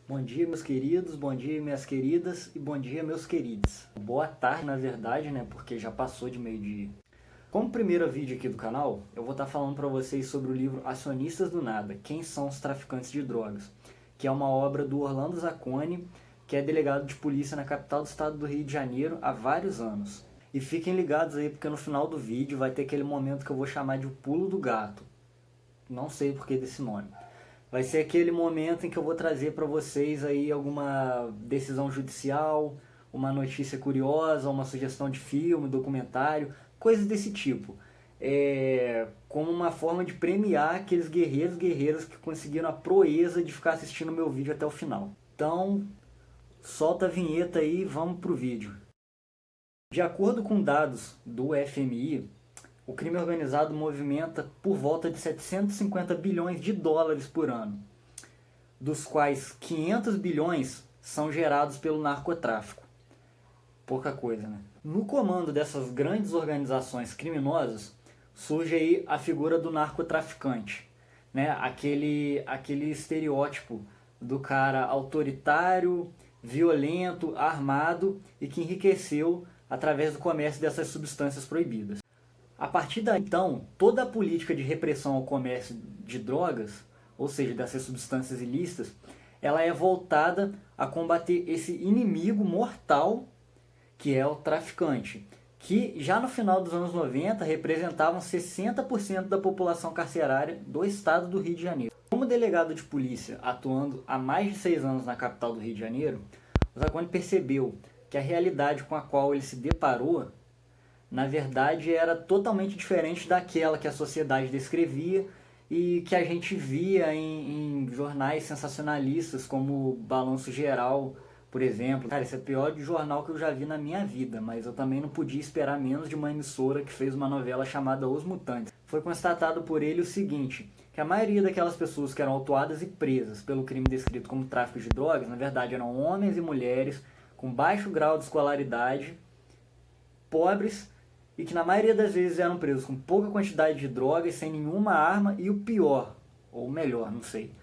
Bom dia, meus queridos, bom dia, minhas queridas e bom dia, meus queridos. Boa tarde, na verdade, né, porque já passou de meio-dia. Como primeiro vídeo aqui do canal, eu vou estar falando para vocês sobre o livro Acionistas do Nada, Quem são os traficantes de drogas, que é uma obra do Orlando Zacconi, que é delegado de polícia na capital do estado do Rio de Janeiro há vários anos. E fiquem ligados aí, porque no final do vídeo vai ter aquele momento que eu vou chamar de o pulo do gato. Não sei o porquê desse nome. Vai ser aquele momento em que eu vou trazer para vocês aí alguma decisão judicial, uma notícia curiosa, uma sugestão de filme, documentário, coisas desse tipo. Como uma forma de premiar aqueles guerreiros e guerreiras que conseguiram a proeza de ficar assistindo o meu vídeo até o final. Então, solta a vinheta aí e vamos pro vídeo. De acordo com dados do FMI, o crime organizado movimenta por volta de 750 bilhões de dólares por ano, dos quais 500 bilhões são gerados pelo narcotráfico. Pouca coisa, né? No comando dessas grandes organizações criminosas, surge aí a figura do narcotraficante, né? Aquele estereótipo do cara autoritário, violento, armado e que enriqueceu através do comércio dessas substâncias proibidas. A partir daí, então, toda a política de repressão ao comércio de drogas, ou seja, dessas substâncias ilícitas, ela é voltada a combater esse inimigo mortal que é o traficante, que já no final dos anos 90 representavam 60% da população carcerária do estado do Rio de Janeiro. Como delegado de polícia atuando há mais de 6 anos na capital do Rio de Janeiro, o Zacconi percebeu que a realidade com a qual ele se deparou, na verdade, era totalmente diferente daquela que a sociedade descrevia e que a gente via em jornais sensacionalistas como Balanço Geral, por exemplo. Cara, esse é o pior jornal que eu já vi na minha vida, mas eu também não podia esperar menos de uma emissora que fez uma novela chamada Os Mutantes. Foi constatado por ele o seguinte, que a maioria daquelas pessoas que eram autuadas e presas pelo crime descrito como tráfico de drogas, na verdade eram homens e mulheres com baixo grau de escolaridade, pobres, e que na maioria das vezes eram presos com pouca quantidade de drogas, sem nenhuma arma, e o pior, ou melhor, não sei,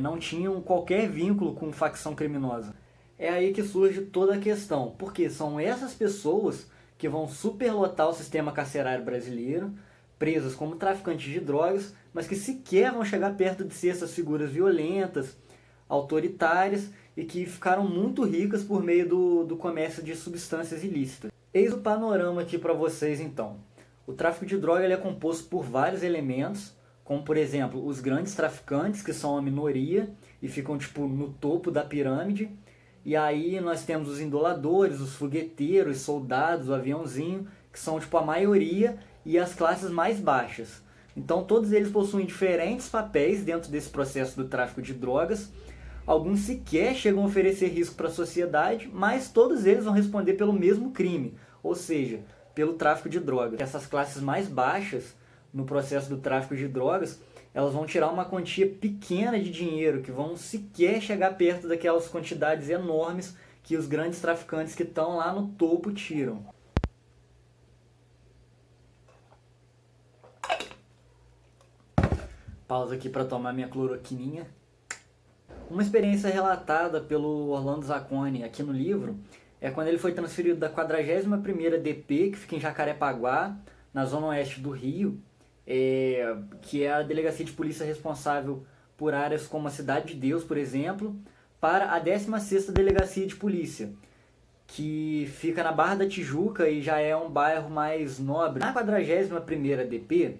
não tinham qualquer vínculo com facção criminosa. É aí que surge toda a questão, porque são essas pessoas que vão superlotar o sistema carcerário brasileiro, presas como traficantes de drogas, mas que sequer vão chegar perto de ser essas figuras violentas, autoritárias, e que ficaram muito ricas por meio do comércio de substâncias ilícitas. Eis o panorama aqui para vocês então. O tráfico de droga ele é composto por vários elementos, como por exemplo os grandes traficantes, que são a minoria e ficam tipo no topo da pirâmide. E aí nós temos os indoladores, os fogueteiros, os soldados, o aviãozinho, que são tipo a maioria, e as classes mais baixas. Então todos eles possuem diferentes papéis dentro desse processo do tráfico de drogas. Alguns sequer chegam a oferecer risco para a sociedade, mas todos eles vão responder pelo mesmo crime, ou seja, pelo tráfico de drogas. Essas classes mais baixas, no processo do tráfico de drogas, elas vão tirar uma quantia pequena de dinheiro, que vão sequer chegar perto daquelas quantidades enormes que os grandes traficantes que estão lá no topo tiram. Pausa aqui para tomar minha cloroquininha. Uma experiência relatada pelo Orlando Zacconi aqui no livro é quando ele foi transferido da 41ª DP, que fica em Jacarepaguá, na zona oeste do Rio, que é a delegacia de polícia responsável por áreas como a Cidade de Deus, por exemplo, para a 16ª Delegacia de Polícia, que fica na Barra da Tijuca e já é um bairro mais nobre. Na 41ª DP,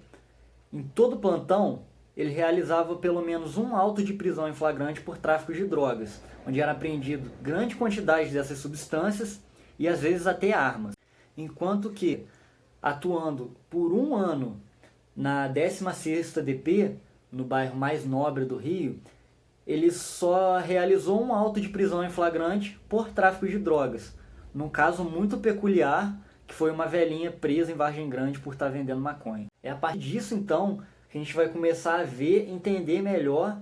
em todo plantão, ele realizava pelo menos um auto de prisão em flagrante por tráfico de drogas, onde era apreendido grande quantidade dessas substâncias e às vezes até armas. Enquanto que, atuando por um ano na 16ª DP, no bairro mais nobre do Rio, ele só realizou um auto de prisão em flagrante por tráfico de drogas, num caso muito peculiar, que foi uma velhinha presa em Vargem Grande por estar vendendo maconha. É a partir disso, então, que a gente vai começar a ver, entender melhor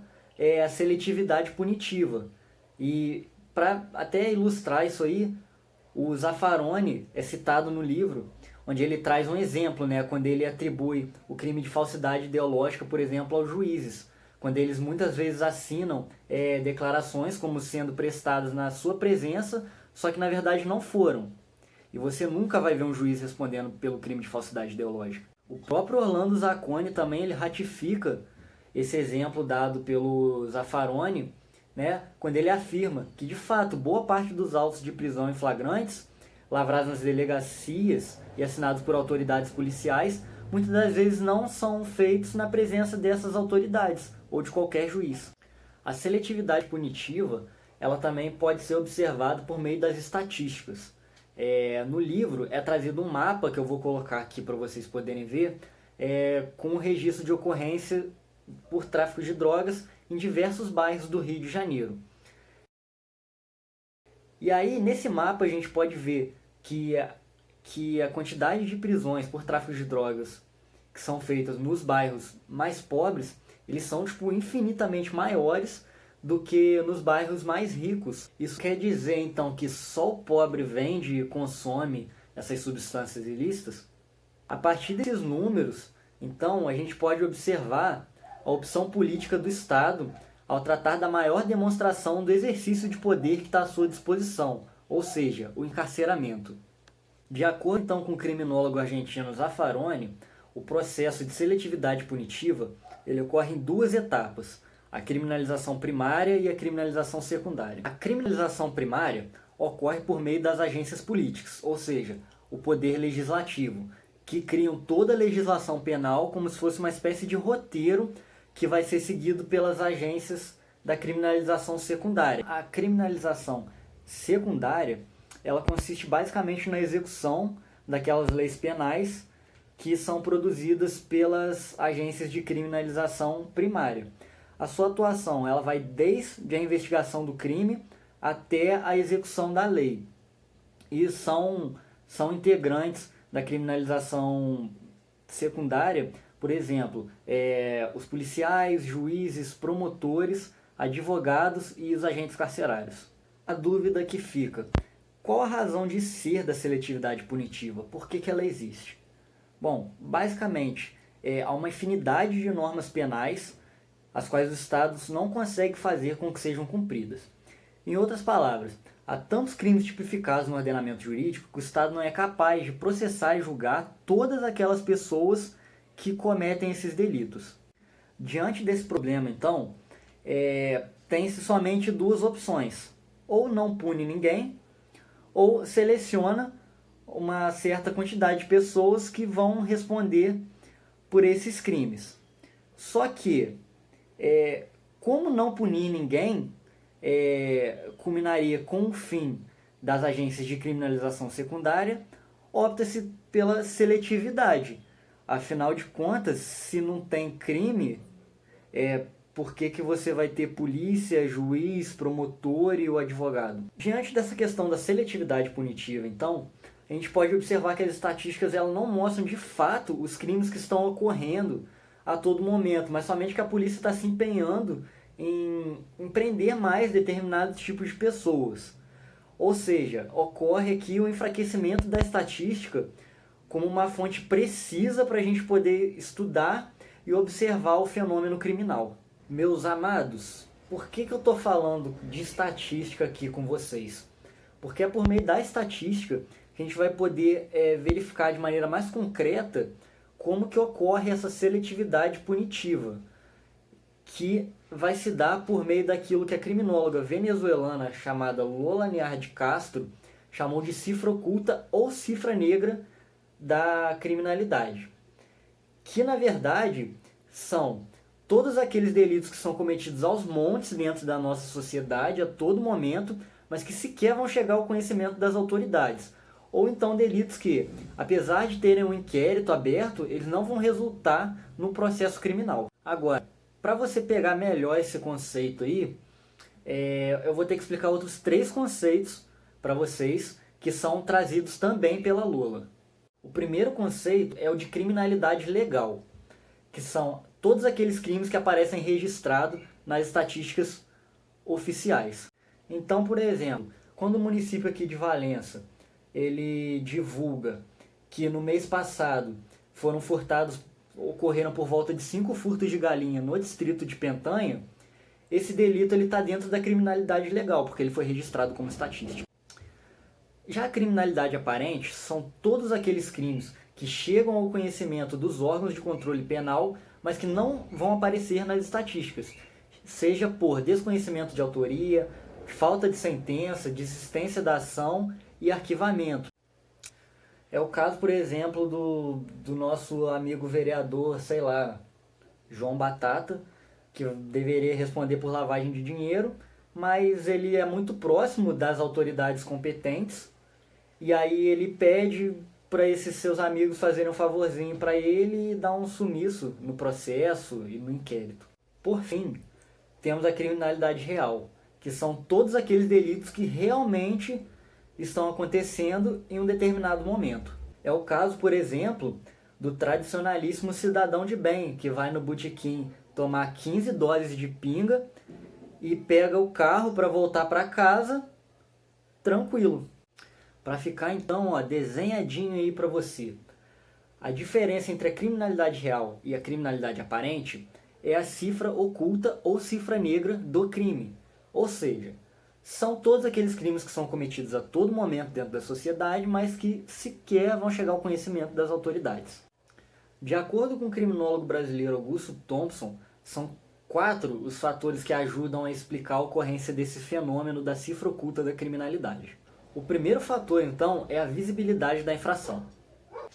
a seletividade punitiva. E para até ilustrar isso aí, o Zaffaroni é citado no livro, onde ele traz um exemplo, né, quando ele atribui o crime de falsidade ideológica, por exemplo, aos juízes, quando eles muitas vezes assinam declarações como sendo prestadas na sua presença, só que na verdade não foram. E você nunca vai ver um juiz respondendo pelo crime de falsidade ideológica. O próprio Orlando Zacconi também ele ratifica esse exemplo dado pelo Zaffaroni, né, quando ele afirma que, de fato, boa parte dos autos de prisão em flagrantes, lavrados nas delegacias e assinados por autoridades policiais, muitas das vezes não são feitos na presença dessas autoridades ou de qualquer juiz. A seletividade punitiva ela também pode ser observada por meio das estatísticas. No livro é trazido um mapa que eu vou colocar aqui para vocês poderem ver, com o registro de ocorrência por tráfico de drogas em diversos bairros do Rio de Janeiro. E aí, nesse mapa, a gente pode ver que a quantidade de prisões por tráfico de drogas que são feitas nos bairros mais pobres, eles são infinitamente maiores do que nos bairros mais ricos. Isso quer dizer, então, que só o pobre vende e consome essas substâncias ilícitas? A partir desses números, então, a gente pode observar a opção política do Estado ao tratar da maior demonstração do exercício de poder que está à sua disposição, ou seja, o encarceramento. De acordo então com o criminólogo argentino Zaffaroni, o processo de seletividade punitiva ele ocorre em duas etapas, a criminalização primária e a criminalização secundária. A criminalização primária ocorre por meio das agências políticas, ou seja, o poder legislativo, que criam toda a legislação penal como se fosse uma espécie de roteiro que vai ser seguido pelas agências da criminalização secundária. A criminalização secundária, ela consiste basicamente na execução daquelas leis penais que são produzidas pelas agências de criminalização primária. A sua atuação ela vai desde a investigação do crime até a execução da lei. E são integrantes da criminalização secundária, por exemplo, os policiais, juízes, promotores, advogados e os agentes carcerários. A dúvida que fica: qual a razão de ser da seletividade punitiva? Por que ela existe? Bom, basicamente, há uma infinidade de normas penais as quais os estados não conseguem fazer com que sejam cumpridas. Em outras palavras, há tantos crimes tipificados no ordenamento jurídico que o Estado não é capaz de processar e julgar todas aquelas pessoas que cometem esses delitos. Diante desse problema, então, tem-se somente duas opções: ou não pune ninguém, ou seleciona uma certa quantidade de pessoas que vão responder por esses crimes. Só que, como não punir ninguém, culminaria com o fim das agências de criminalização secundária, opta-se pela seletividade. Afinal de contas, se não tem crime, por que você vai ter polícia, juiz, promotor e o advogado? Diante dessa questão da seletividade punitiva, então, a gente pode observar que as estatísticas elas não mostram de fato os crimes que estão ocorrendo a todo momento, mas somente que a polícia está se empenhando em prender mais determinados tipos de pessoas. Ou seja, ocorre aqui o enfraquecimento da estatística como uma fonte precisa para a gente poder estudar e observar o fenômeno criminal. Meus amados, por que eu estou falando de estatística aqui com vocês? Porque é por meio da estatística que a gente vai poder verificar de maneira mais concreta como que ocorre essa seletividade punitiva, que vai se dar por meio daquilo que a criminóloga venezuelana chamada Lola Near de Castro chamou de cifra oculta ou cifra negra da criminalidade, que na verdade são todos aqueles delitos que são cometidos aos montes dentro da nossa sociedade a todo momento, mas que sequer vão chegar ao conhecimento das autoridades. Ou então delitos que, apesar de terem um inquérito aberto, eles não vão resultar no processo criminal. Agora, para você pegar melhor esse conceito aí, eu vou ter que explicar outros 3 conceitos para vocês que são trazidos também pela Lola. O primeiro conceito é o de criminalidade legal, que são todos aqueles crimes que aparecem registrados nas estatísticas oficiais. Então, por exemplo, quando o município aqui de Valença ele divulga que no mês passado foram furtados ocorreram por volta de 5 furtos de galinha no distrito de Pentanha, esse delito está dentro da criminalidade legal, porque ele foi registrado como estatística. Já a criminalidade aparente são todos aqueles crimes que chegam ao conhecimento dos órgãos de controle penal, mas que não vão aparecer nas estatísticas, seja por desconhecimento de autoria, falta de sentença, desistência da ação e arquivamento. É o caso, por exemplo, do nosso amigo vereador, sei lá, João Batata, que deveria responder por lavagem de dinheiro, mas ele é muito próximo das autoridades competentes, e aí ele pede para esses seus amigos fazerem um favorzinho para ele e dar um sumiço no processo e no inquérito. Por fim, temos a criminalidade real, que são todos aqueles delitos que realmente estão acontecendo em um determinado momento. É o caso, por exemplo, do tradicionalíssimo cidadão de bem, que vai no botequim tomar 15 doses de pinga e pega o carro para voltar para casa tranquilo. Para ficar então desenhadinho aí para você. A diferença entre a criminalidade real e a criminalidade aparente é a cifra oculta ou cifra negra do crime. Ou seja, são todos aqueles crimes que são cometidos a todo momento dentro da sociedade, mas que sequer vão chegar ao conhecimento das autoridades. De acordo com o criminólogo brasileiro Augusto Thompson, são 4 os fatores que ajudam a explicar a ocorrência desse fenômeno da cifra oculta da criminalidade. O primeiro fator, então, é a visibilidade da infração.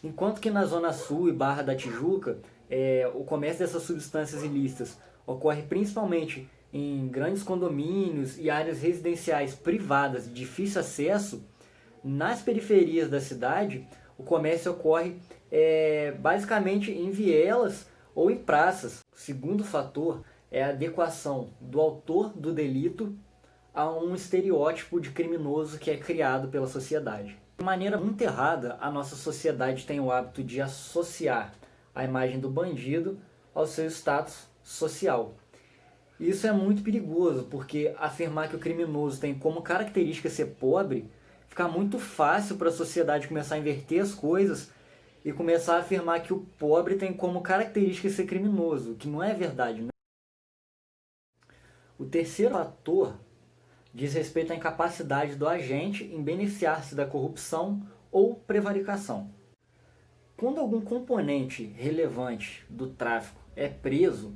Enquanto que na Zona Sul e Barra da Tijuca, o comércio dessas substâncias ilícitas ocorre principalmente em grandes condomínios e áreas residenciais privadas de difícil acesso, nas periferias da cidade, o comércio ocorre basicamente em vielas ou em praças. O segundo fator é a adequação do autor do delito a um estereótipo de criminoso que é criado pela sociedade. De maneira muito errada, a nossa sociedade tem o hábito de associar a imagem do bandido ao seu status social. Isso é muito perigoso, porque afirmar que o criminoso tem como característica ser pobre, fica muito fácil para a sociedade começar a inverter as coisas e começar a afirmar que o pobre tem como característica ser criminoso, que não é verdade, né? O terceiro fator diz respeito à incapacidade do agente em beneficiar-se da corrupção ou prevaricação. Quando algum componente relevante do tráfico é preso,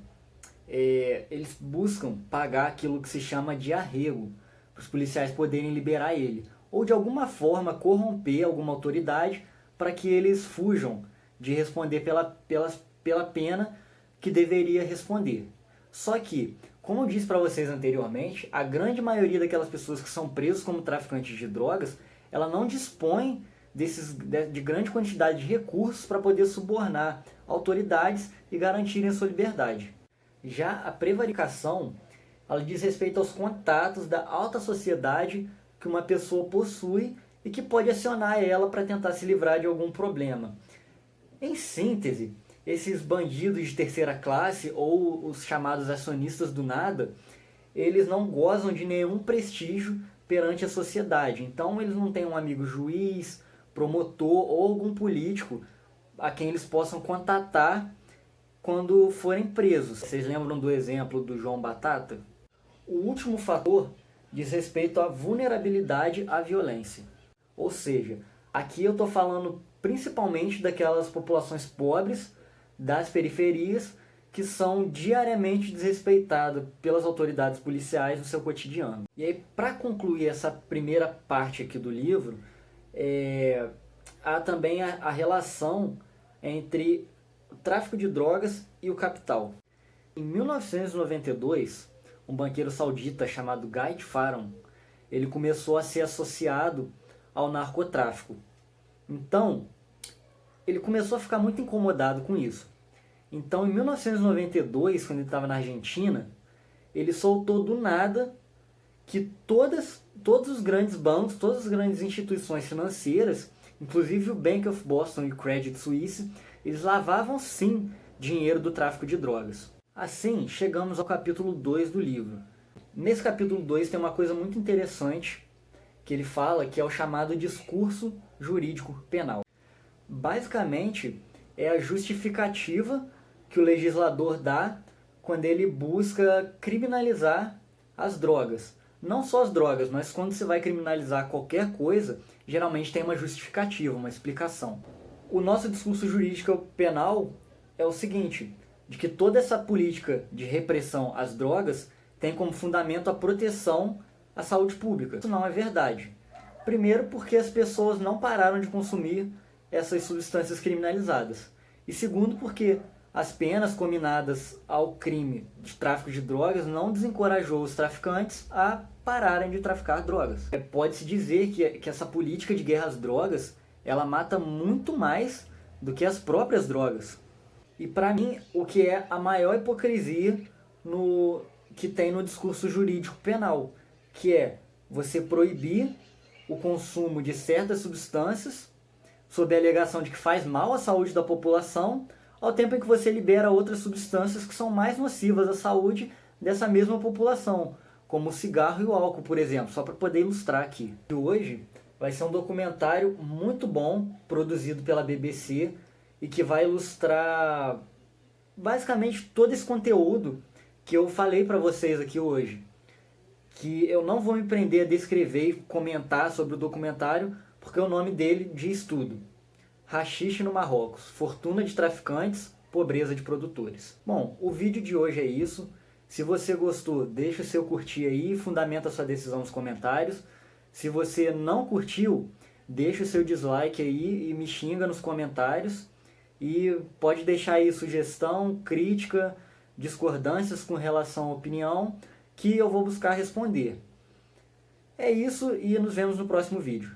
eles buscam pagar aquilo que se chama de arrego, para os policiais poderem liberar ele, ou de alguma forma corromper alguma autoridade para que eles fujam de responder pela pena que deveria responder. Só que, como eu disse para vocês anteriormente, a grande maioria daquelas pessoas que são presas como traficantes de drogas, ela não dispõe de grande quantidade de recursos para poder subornar autoridades e garantirem a sua liberdade. Já a prevaricação, ela diz respeito aos contatos da alta sociedade que uma pessoa possui e que pode acionar ela para tentar se livrar de algum problema. Em síntese, esses bandidos de terceira classe ou os chamados acionistas do nada, eles não gozam de nenhum prestígio perante a sociedade. Então eles não têm um amigo juiz, promotor ou algum político a quem eles possam contatar quando forem presos. Vocês lembram do exemplo do João Batata? O último fator diz respeito à vulnerabilidade à violência. Ou seja, aqui eu estou falando principalmente daquelas populações pobres das periferias que são diariamente desrespeitadas pelas autoridades policiais no seu cotidiano. E aí, para concluir essa primeira parte aqui do livro, há também a relação entre o tráfico de drogas e o capital. Em 1992, um banqueiro saudita chamado Guy Farron, ele começou a ser associado ao narcotráfico. Então, ele começou a ficar muito incomodado com isso. Então, em 1992, quando ele estava na Argentina, ele soltou do nada que todos os grandes bancos, todas as grandes instituições financeiras, inclusive o Bank of Boston e o Credit Suisse, eles lavavam sim dinheiro do tráfico de drogas. Assim, chegamos ao capítulo 2 do livro. Nesse capítulo 2 tem uma coisa muito interessante que ele fala, que é o chamado discurso jurídico penal. Basicamente, é a justificativa que o legislador dá quando ele busca criminalizar as drogas. Não só as drogas, mas quando você vai criminalizar qualquer coisa, geralmente tem uma justificativa, uma explicação. O nosso discurso jurídico penal é o seguinte, de que toda essa política de repressão às drogas tem como fundamento a proteção à saúde pública. Isso não é verdade. Primeiro, porque as pessoas não pararam de consumir essas substâncias criminalizadas. E segundo, porque as penas cominadas ao crime de tráfico de drogas não desencorajou os traficantes a pararem de traficar drogas. Pode-se dizer que essa política de guerra às drogas, ela mata muito mais do que as próprias drogas. E para mim, o que é a maior hipocrisia que tem no discurso jurídico penal, que é você proibir o consumo de certas substâncias sob a alegação de que faz mal à saúde da população, ao tempo em que você libera outras substâncias que são mais nocivas à saúde dessa mesma população, como o cigarro e o álcool, por exemplo, só para poder ilustrar aqui. E hoje vai ser um documentário muito bom, produzido pela BBC, e que vai ilustrar basicamente todo esse conteúdo que eu falei para vocês aqui hoje. Que eu não vou me prender a descrever e comentar sobre o documentário, porque o nome dele diz tudo. Haxixe no Marrocos, fortuna de traficantes, pobreza de produtores. Bom, o vídeo de hoje é isso. Se você gostou, deixa o seu curtir aí e fundamenta a sua decisão nos comentários. Se você não curtiu, deixa o seu dislike aí e me xinga nos comentários. E pode deixar aí sugestão, crítica, discordâncias com relação à opinião, que eu vou buscar responder. É isso e nos vemos no próximo vídeo.